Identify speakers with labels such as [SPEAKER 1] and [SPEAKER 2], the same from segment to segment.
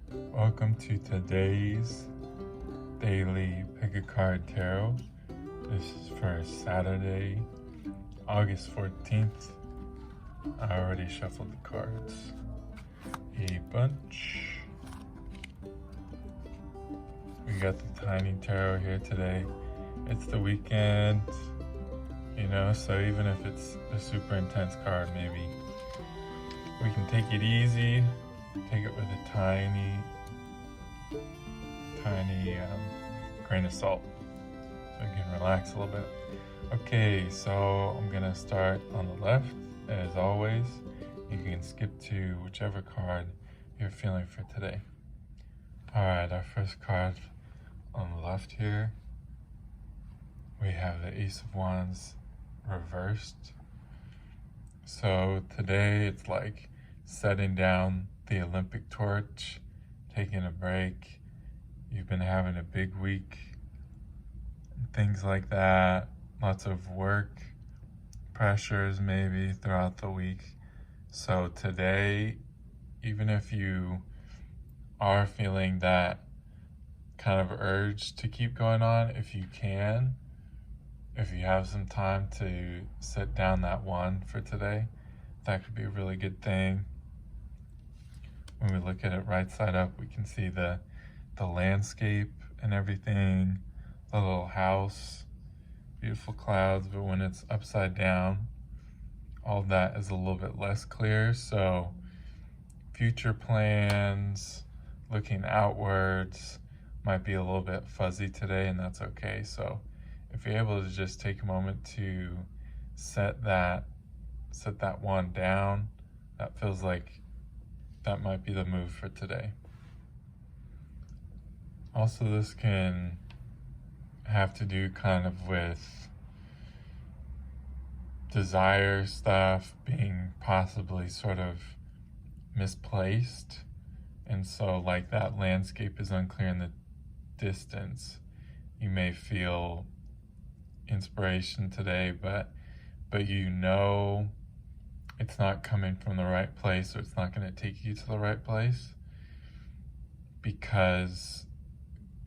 [SPEAKER 1] Welcome to today's daily pick a card tarot. This is for Saturday, August 14th. I already shuffled the cards a bunch. We got the tiny tarot here today. It's the weekend, so even if it's a super intense card, maybe we can take it easy, take it with a tiny grain of salt, so we can relax a little bit. Okay, so I'm gonna start on the left. As always, you can skip to whichever card you're feeling for today. All right, our first card on the left here, we have the Ace of Wands reversed. So today it's like setting down the Olympic torch, taking a break. You've been having a big week, things like that, lots of work pressures maybe throughout the week. So today, even if you are feeling that kind of urge to keep going on, if you have some time to set down that one for today, that could be a really good thing. When we look at it right side up, we can see the landscape and everything, the little house, beautiful clouds, but when it's upside down, all of that is a little bit less clear. So future plans, looking outwards, might be a little bit fuzzy today, and that's okay. So if you're able to just take a moment to set that one down, that feels like that might be the move for today. Also, this can have to do kind of with desire stuff being possibly sort of misplaced. And so like that landscape is unclear in the distance. You may feel inspiration today, but it's not coming from the right place, or it's not going to take you to the right place because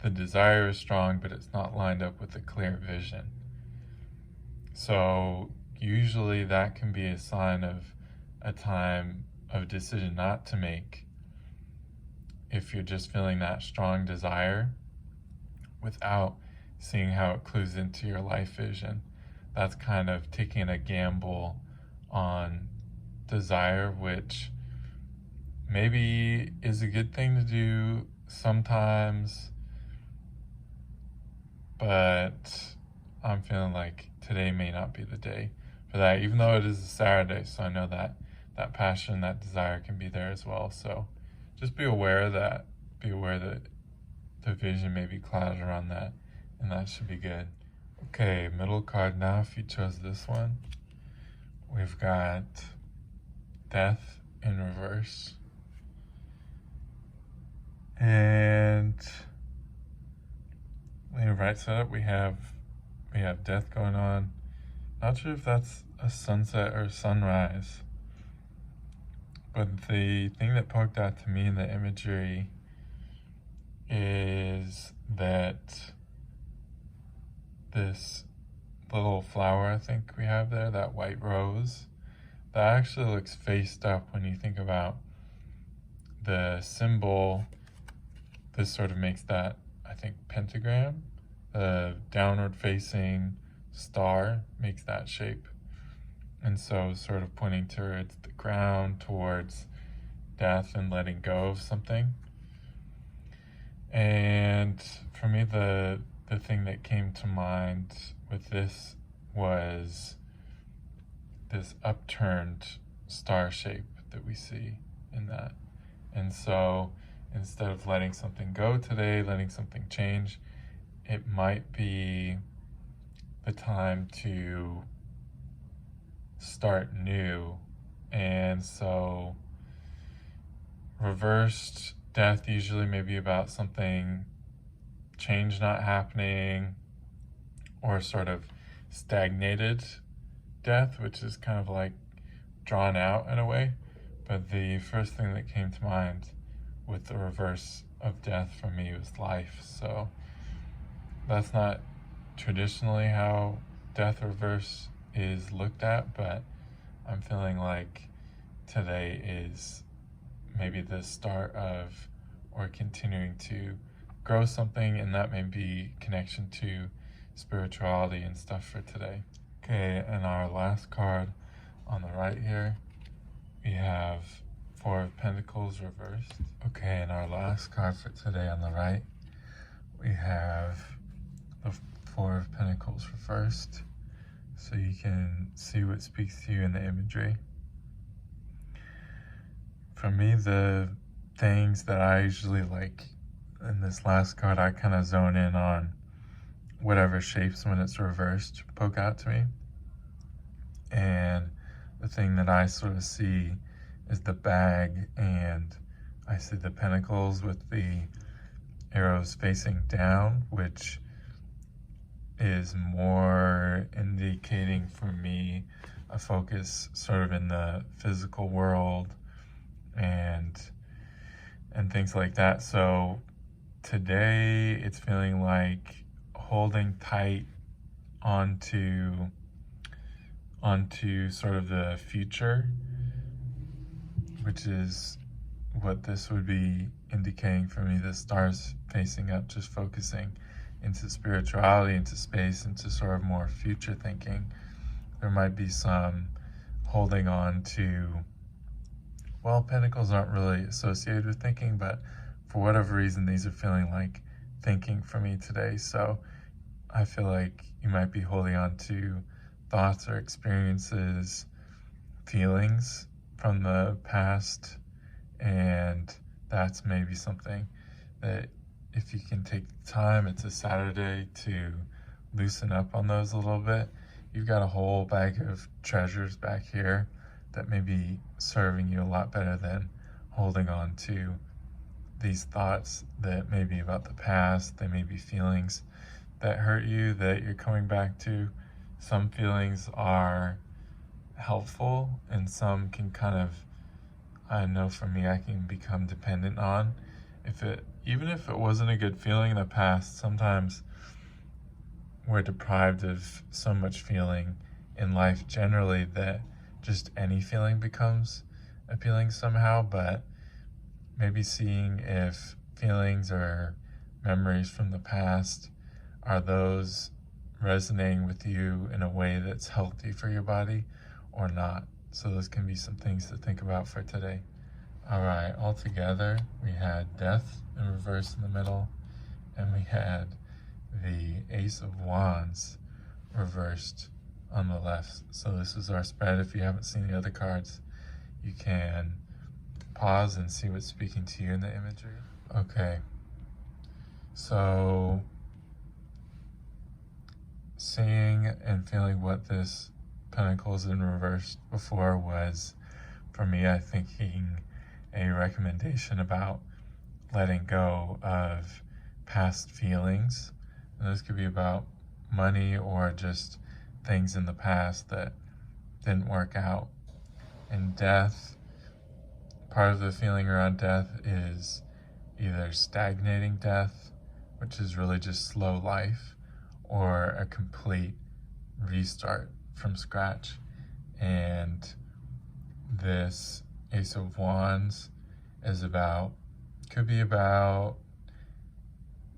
[SPEAKER 1] the desire is strong, but it's not lined up with a clear vision. So usually that can be a sign of a time of decision not to make. If you're just feeling that strong desire without seeing how it clues into your life vision, that's kind of taking a gamble on desire, which maybe is a good thing to do sometimes, but I'm feeling like today may not be the day for that, even though it is a Saturday. So I know that passion, that desire can be there as well. So just be aware that the vision may be clouded around that, and that should be good. Okay, middle card now, if you chose this one, we've got Death in reverse. And right side up, we have death going on. Not sure if that's a sunset or sunrise, but the thing that poked out to me in the imagery is that this little flower I think we have there, that white rose, that actually looks faced up when you think about the symbol. This sort of makes that, I think, pentagram. The downward facing star makes that shape. And so sort of pointing towards the ground, towards death and letting go of something. And for me, the thing that came to mind with this was this upturned star shape that we see in that. And so instead of letting something go today, letting something change, it might be the time to start new. And so reversed death usually may be about something, change not happening, or sort of stagnated death, which is kind of like drawn out in a way. But the first thing that came to mind with the reverse of death for me was life. So that's not traditionally how death reverse is looked at, but I'm feeling like today is maybe the start of, or continuing to grow something, and that may be connection to spirituality and stuff for today. Okay, and our last card on the right here, we have Four of Pentacles reversed. Okay, and our last card for today on the right, we have the Four of Pentacles reversed. So you can see what speaks to you in the imagery. For me, the things that I usually like in this last card, I kind of zone in on whatever shapes when it's reversed poke out to me. And the thing that I sort of see is the bag, and I see the pentacles with the arrows facing down, which is more indicating for me a focus sort of in the physical world and things like that. So today it's feeling like holding tight onto sort of the future, which is what this would be indicating for me. The stars facing up, just focusing into spirituality, into space, into sort of more future thinking. There might be some holding on to, well, pentacles aren't really associated with thinking, but for whatever reason, these are feeling like thinking for me today. So I feel like you might be holding on to thoughts or experiences, feelings from the past, and that's maybe something that if you can take the time, it's a Saturday, to loosen up on those a little bit. You've got a whole bag of treasures back here that may be serving you a lot better than holding on to these thoughts that may be about the past. They may be feelings that hurt you that you're coming back to. Some feelings are helpful, and some can kind of, I know for me, I can become dependent on. Even if it wasn't a good feeling in the past, sometimes we're deprived of so much feeling in life generally that just any feeling becomes appealing somehow. But maybe seeing if feelings or memories from the past, are those resonating with you in a way that's healthy for your body or not. So those can be some things to think about for today. All right, all together, we had death in reverse in the middle, and we had the Ace of Wands reversed on the left. So this is our spread. If you haven't seen the other cards, you can pause and see what's speaking to you in the imagery. Okay, so seeing and feeling what this Pentacles in reverse before was, for me, I thinking a recommendation about letting go of past feelings. And this could be about money or just things in the past that didn't work out. And death, part of the feeling around death is either stagnating death, which is really just slow life, or a complete restart from scratch. And this Ace of Wands is could be about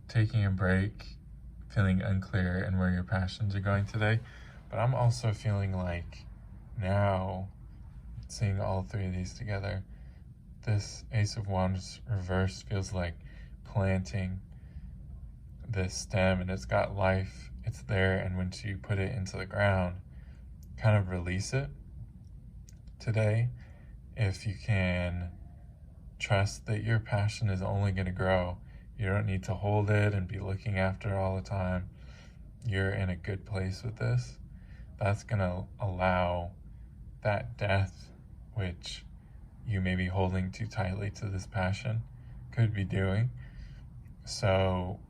[SPEAKER 1] taking a break, feeling unclear in where your passions are going today. But I'm also feeling like now, seeing all three of these together, this Ace of Wands reverse feels like planting this stem, and it's got life, it's there, and once you put it into the ground, kind of release it today. If you can trust that your passion is only going to grow, you don't need to hold it and be looking after it all the time. You're in a good place with this. That's going to allow that death, which you may be holding too tightly to this passion, could be doing. So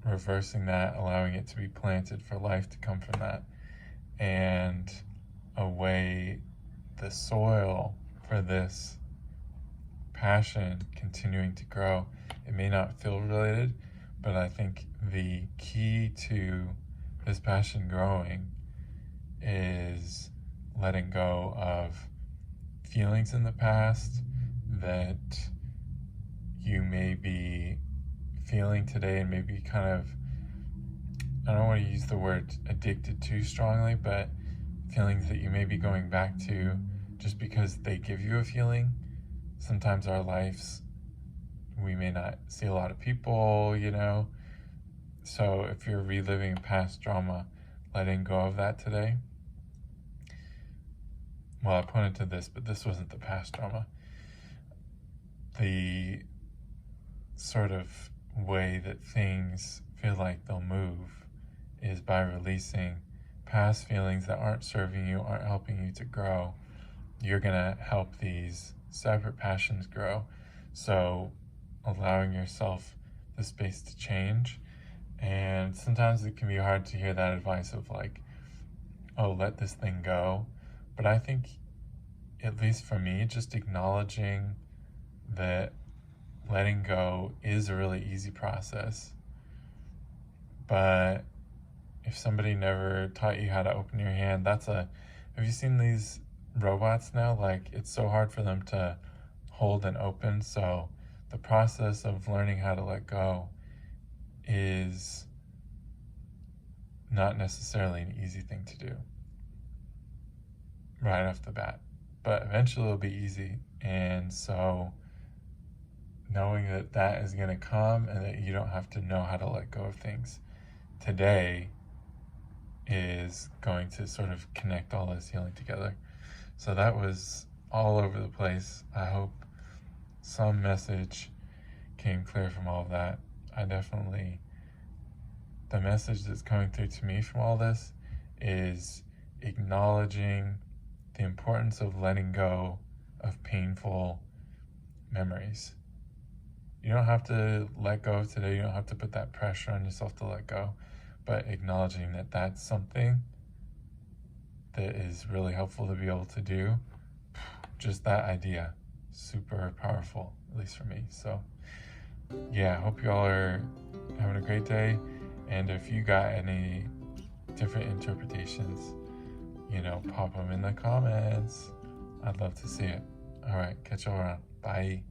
[SPEAKER 1] reversing that, allowing it to be planted for life to come from that, and the soil for this passion continuing to grow. It may not feel related, but I think the key to this passion growing is letting go of feelings in the past that you may be feeling today, and maybe kind of, I don't want to use the word addicted too strongly, but feelings that you may be going back to just because they give you a feeling. Sometimes our lives, we may not see a lot of people, so if you're reliving past drama, letting go of that today. Well, I pointed to this, but this wasn't the past drama. The sort of way that things feel like they'll move is by releasing past feelings that aren't serving you, aren't helping you to grow. You're gonna help these separate passions grow. So allowing yourself the space to change. And sometimes it can be hard to hear that advice of like, oh, let this thing go. But I think, at least for me, just acknowledging that letting go is a really easy process. But if somebody never taught you how to open your hand, have you seen these robots now? Like, it's so hard for them to hold and open. So the process of learning how to let go is not necessarily an easy thing to do right off the bat, but eventually it'll be easy. And so knowing that that is going to come and that you don't have to know how to let go of things today is going to sort of connect all this healing together. So that was all over the place. I hope some message came clear from all of that. The message that's coming through to me from all this is acknowledging the importance of letting go of painful memories. You don't have to let go of today. You don't have to put that pressure on yourself to let go, but acknowledging that that's something that is really helpful to be able to do. Just that idea, super powerful, at least for me. So yeah, I hope you all are having a great day. And if you got any different interpretations, pop them in the comments. I'd love to see it. All right, catch you all around. Bye.